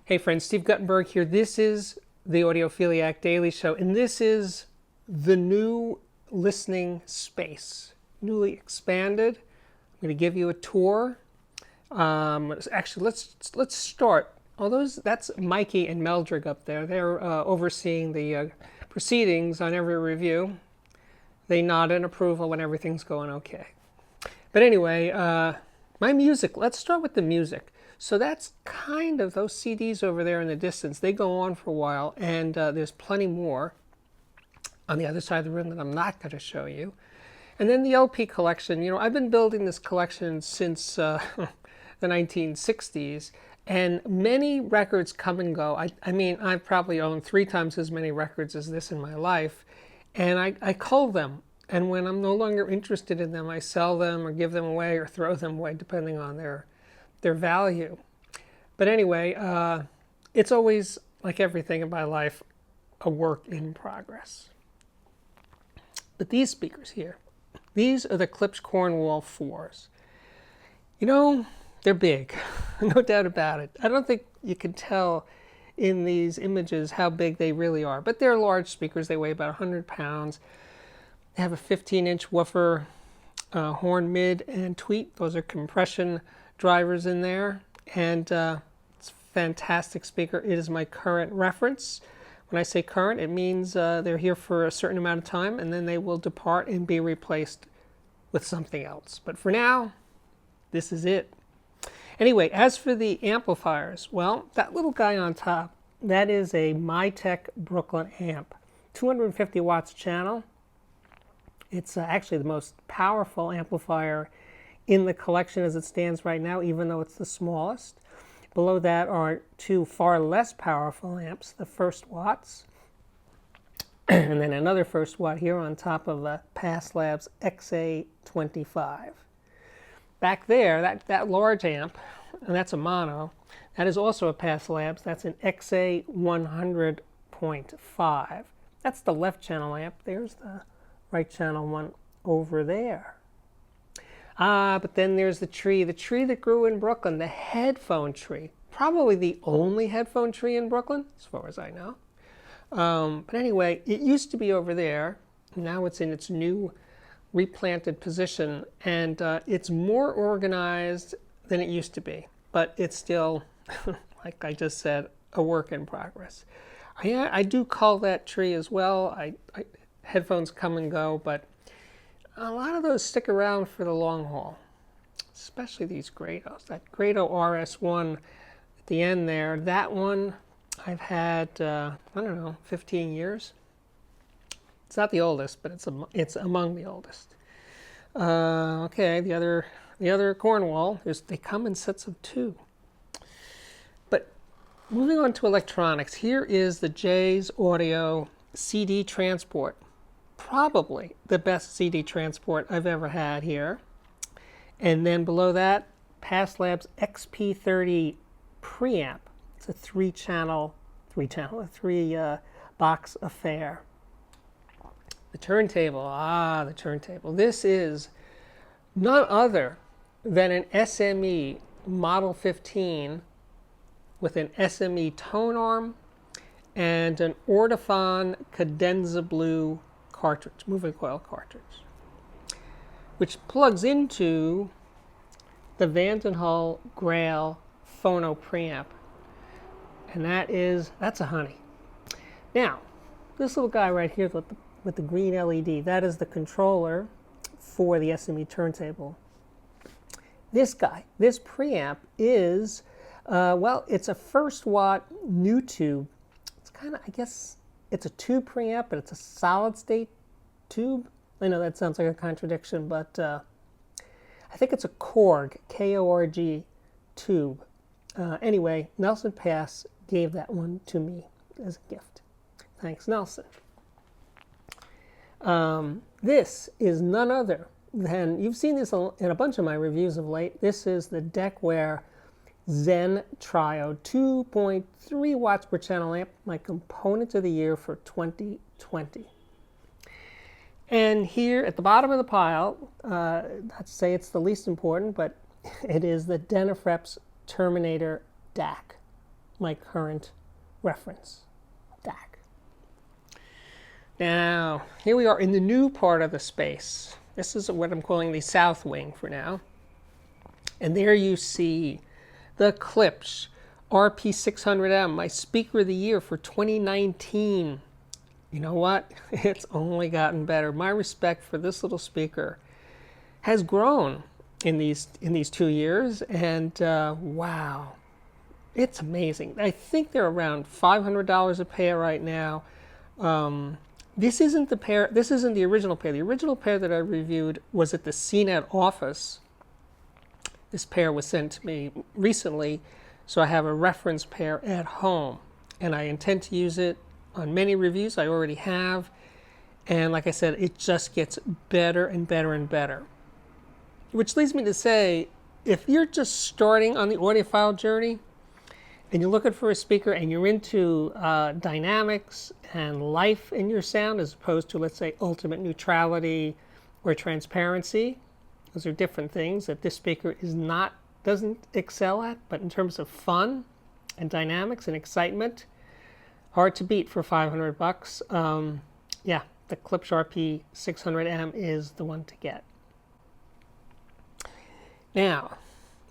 Hey friends, Steve Guttenberg here. This is the Audiophiliac Daily Show, and this is the new listening space, newly expanded. I'm going to give you a tour. Actually, let's start. That's Mikey and Meldrig up there. They're overseeing the proceedings on every review. They nod in approval when everything's going okay. But anyway, my music. Let's start with the music. So that's kind of those CDs over there in the distance. They go on for a while, and there's plenty more on the other side of the room that I'm not going to show you. And then the LP collection. You know, I've been building this collection since the 1960s, and many records come and go. I mean, I've probably owned 3 times as many records as this in my life, and I cull them. And when I'm no longer interested in them, I sell them or give them away or throw them away, depending on their value. But anyway, it's always, like everything in my life, a work in progress. But these speakers here, these are the Klipsch Cornwall 4s. You know, they're big, no doubt about it. I don't think you can tell in these images how big they really are, but they're large speakers. They weigh about 100 pounds. They have a 15-inch woofer, horn mid and tweet. Those are compression drivers in there, and it's a fantastic speaker. It is my current reference. When I say current, it means they're here for a certain amount of time, and then they will depart and be replaced with something else. But for now, this is it. Anyway, as for the amplifiers, well, that little guy on top, that is a Mytek Brooklyn amp. 250 watts channel. It's actually the most powerful amplifier in the collection as it stands right now, even though it's the smallest. Below that are 2 far less powerful amps, the First Watts, and then another First Watt here on top of a Passlabs XA25. Back there, that large amp, and that's a mono, that is also a Passlabs. That's an XA100.5. That's the left channel amp. There's the right channel one over there. But then there's the tree that grew in Brooklyn, the headphone tree. Probably the only headphone tree in Brooklyn, as far as I know. But anyway, it used to be over there. Now it's in its new replanted position, and it's more organized than it used to be. But it's still, like I just said, a work in progress. I do call that tree as well. Headphones come and go, but a lot of those stick around for the long haul, especially these Grados. That Grado RS1 at the end there, that one I've had, I don't know, 15 years. It's not the oldest, but it's among the oldest. Okay, the other Cornwall, they come in sets of 2. But moving on to electronics, here is the J's Audio CD Transport. Probably the best CD transport I've ever had here. And then below that, Passlabs XP30 preamp. It's a 3-box affair. The turntable, the turntable. This is none other than an SME Model 15 with an SME tone arm and an Audiophiliac Cadenza Blue cartridge, moving coil cartridge, which plugs into the Vandenhull Grail phono preamp, and that's a honey. Now, this little guy right here with the green LED, that is the controller for the SME turntable. This guy, this preamp is, well, it's a First Watt new tube. It's kind of, I guess, it's a tube preamp, but it's a solid-state tube. I know that sounds like a contradiction, but I think it's a Korg, K-O-R-G tube. Anyway, Nelson Pass gave that one to me as a gift. Thanks, Nelson. This is none other than, you've seen this in a bunch of my reviews of late, this is the Deckware Zen Triode 2.3 watts per channel amp, my component of the year for 2020. And here at the bottom of the pile, not to say it's the least important, but it is the Denafreps Terminator DAC. my current reference DAC. Now, here we are in the new part of the space. This is what I'm calling the south wing for now. And there you see the Klipsch RP600M, my speaker of the year for 2019. You know what? It's only gotten better. My respect for this little speaker has grown in these 2 years, and wow, it's amazing. I think they're around $500 a pair right now. This isn't the pair. This isn't the original pair. The original pair that I reviewed was at the CNET office. This pair was sent to me recently, so I have a reference pair at home, and I intend to use it on many reviews I already have. And like I said, it just gets better and better and better. Which leads me to say, if you're just starting on the audiophile journey, and you're looking for a speaker and you're into dynamics and life in your sound as opposed to, let's say, ultimate neutrality or transparency, those are different things that this speaker doesn't excel at, but in terms of fun and dynamics and excitement, hard to beat for $500. Yeah, the Klipsch RP600M is the one to get. Now,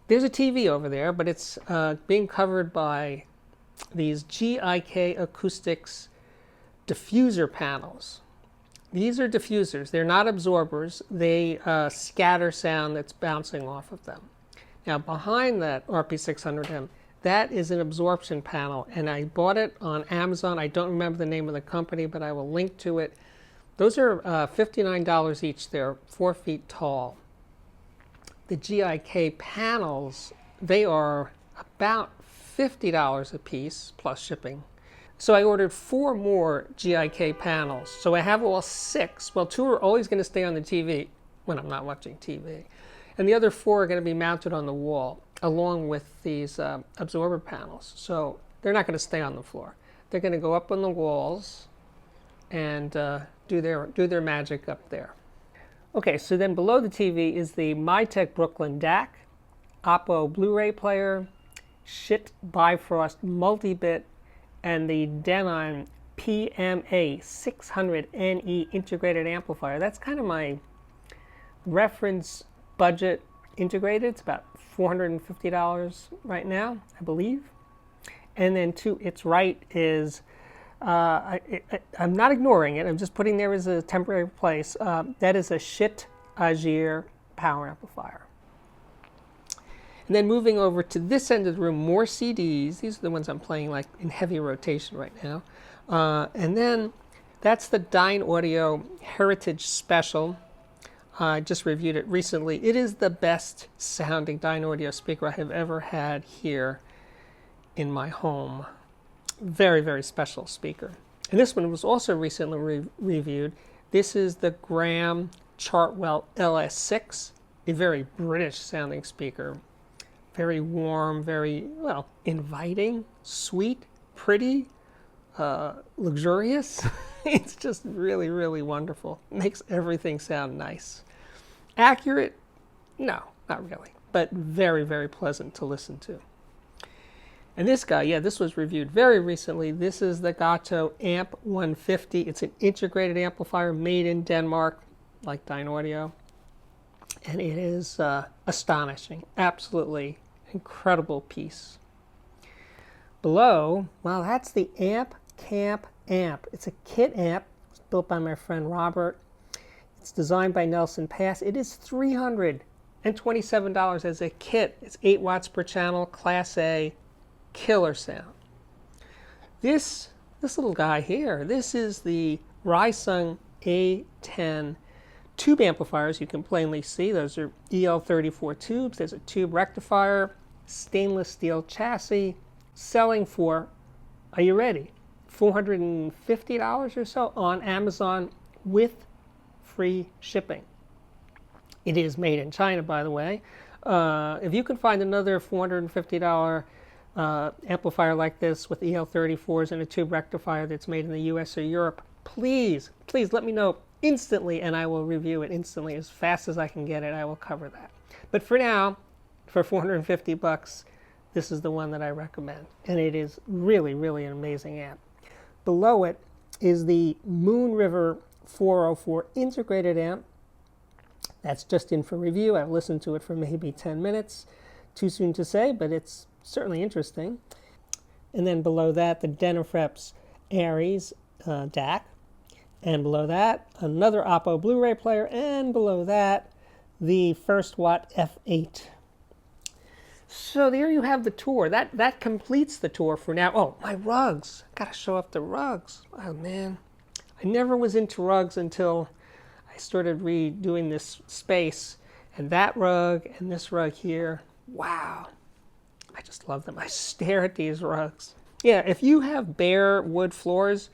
there's a TV over there, but it's being covered by these GIK Acoustics diffuser panels. These are diffusers. They're not absorbers. They scatter sound that's bouncing off of them. Now, behind that RP600M, that is an absorption panel, and I bought it on Amazon. I don't remember the name of the company, but I will link to it. Those are $59 each. They're 4 feet tall. The GIK panels, they are about $50 a piece, plus shipping. So I ordered 4 more GIK panels. So I have all 6. Well, 2 are always going to stay on the TV when I'm not watching TV. And the other 4 are going to be mounted on the wall, along with these absorber panels. So they're not going to stay on the floor. They're going to go up on the walls and do their magic up there. Okay, so then below the TV is the Mytek Brooklyn DAC, Oppo Blu-ray player, Schiit Bifrost multi-bit, and the Denon PMA 600NE integrated amplifier. That's kind of my reference budget integrated. It's about $450 right now, I believe. And then to its right is, I'm not ignoring it, I'm just putting there as a temporary place. That is a Schiit Agir power amplifier. And then moving over to this end of the room, more CDs. These are the ones I'm playing like in heavy rotation right now. And then that's the Dynaudio Heritage Special. I just reviewed it recently. It is the best sounding Dynaudio speaker I have ever had here in my home. Very, very special speaker. And this one was also recently reviewed. This is the Graham Chartwell LS6, a very British sounding speaker. Very warm, very, well, inviting, sweet, pretty, luxurious. It's just really, really wonderful. Makes everything sound nice. Accurate? No, not really. But very, very pleasant to listen to. And this guy, yeah, this was reviewed very recently. This is the Gato Amp 150. It's an integrated amplifier made in Denmark, like Dynaudio. And it is astonishing. Absolutely incredible piece. Below, well, that's the Amp Camp amp. It's a kit amp. It's built by my friend Robert. It's designed by Nelson Pass. It is $327 as a kit. It's 8 watts per channel, Class A, killer sound. This little guy here, this is the Risung A10 tube amplifiers. You can plainly see those are EL34 tubes. There's a tube rectifier, stainless steel chassis, selling for, are you ready, $450 or so on Amazon with free shipping. It is made in China, by the way. If you can find another $450 amplifier like this with EL34s and a tube rectifier that's made in the US or Europe, please let me know instantly, and I will review it instantly. As fast as I can get it, I will cover that. But for now, for $450, this is the one that I recommend. And it is really, really an amazing amp. Below it is the Moon River 404 integrated amp. That's just in for review. I've listened to it for maybe 10 minutes. Too soon to say, but it's certainly interesting. And then below that, the Denafreps Aries DAC. And below that, another Oppo Blu-ray player. And below that, the First Watt F8. So there you have the tour. That completes the tour for now. Oh, my rugs. Gotta show off the rugs. Oh, man. I never was into rugs until I started redoing this space. And that rug and this rug here. Wow. I just love them. I stare at these rugs. Yeah, if you have bare wood floors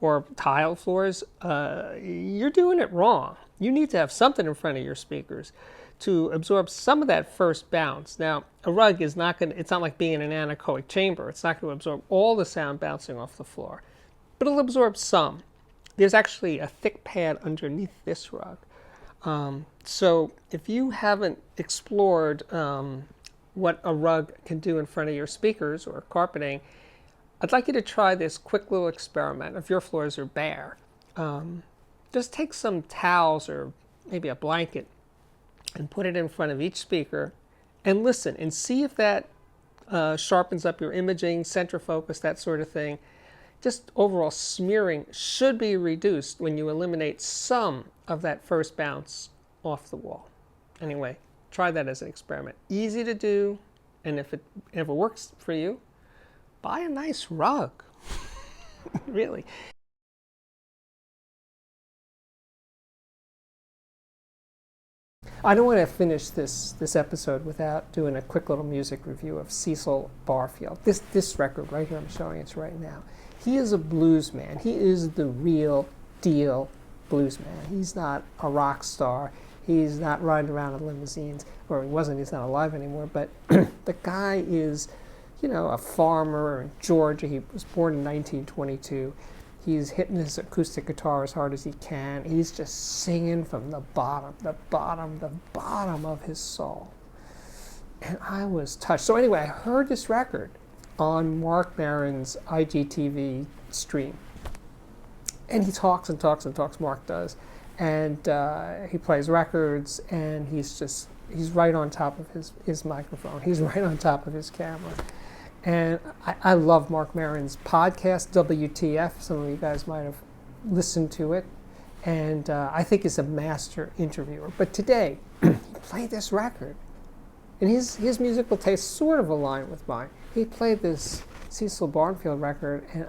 or tile floors, you're doing it wrong. You need to have something in front of your speakers to absorb some of that first bounce. Now, a rug is not going to, it's not like being in an anechoic chamber. It's not going to absorb all the sound bouncing off the floor, but it'll absorb some. There's actually a thick pad underneath this rug. So if you haven't explored what a rug can do in front of your speakers or carpeting, I'd like you to try this quick little experiment. If your floors are bare, just take some towels or maybe a blanket and put it in front of each speaker and listen and see if that sharpens up your imaging, center focus, that sort of thing. Just overall smearing should be reduced when you eliminate some of that first bounce off the wall. Anyway, try that as an experiment. Easy to do, and if it works for you, buy a nice rug. Really. I don't want to finish this episode without doing a quick little music review of Cecil Barfield. This record right here, I'm showing it right now. He is a blues man. He is the real deal blues man. He's not a rock star. He's not riding around in limousines, or he wasn't. He's not alive anymore. But the guy is, you know, a farmer in Georgia. He was born in 1922. He's hitting his acoustic guitar as hard as he can. He's just singing from the bottom of his soul. And I was touched. So anyway, I heard this record on Mark Maron's IGTV stream. And he talks and talks and talks, Mark does. And he plays records, and he's right on top of his microphone. He's right on top of his camera. And I love Mark Maron's podcast, WTF. Some of you guys might have listened to it. And I think he's a master interviewer. But today, he played this record. And his musical taste sort of aligned with mine. He played this Cecil Barfield record, and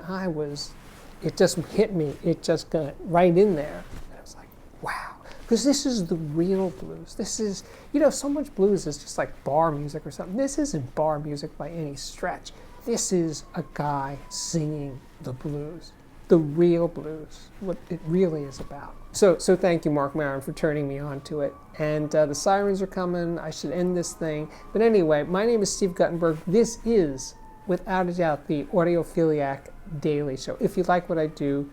it just hit me. It just got right in there. And I was like, wow. Because this is the real blues. This is, you know, so much blues is just like bar music or something. This isn't bar music by any stretch. This is a guy singing the blues, the real blues, what it really is about. So thank you, Mark Maron, for turning me on to it. And the sirens are coming. I should end this thing. But anyway, my name is Steve Guttenberg. This is, without a doubt, the Audiophiliac Daily Show. If you like what I do,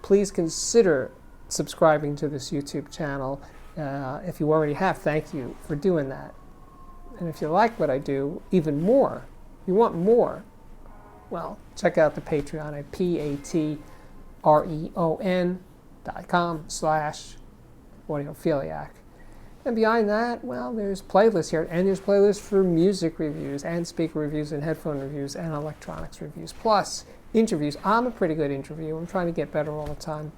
please consider subscribing to this YouTube channel. If you already have, thank you for doing that. And if you like what I do even more, you want more, well, check out the Patreon at patreon.com/audiophiliac. And beyond that, well, there's playlists here, and there's playlists for music reviews and speaker reviews and headphone reviews and electronics reviews, plus interviews. I'm a pretty good interviewer. I'm trying to get better all the time.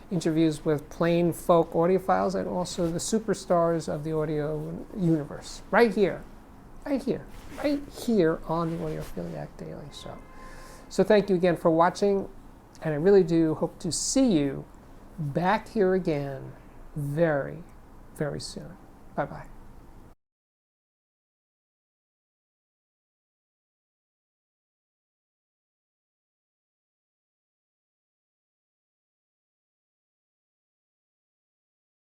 Interviews with plain folk audiophiles and also the superstars of the audio universe. Right here on the Audiophiliac Daily Show. So thank you again for watching, and I really do hope to see you back here again very, very soon. Bye-bye.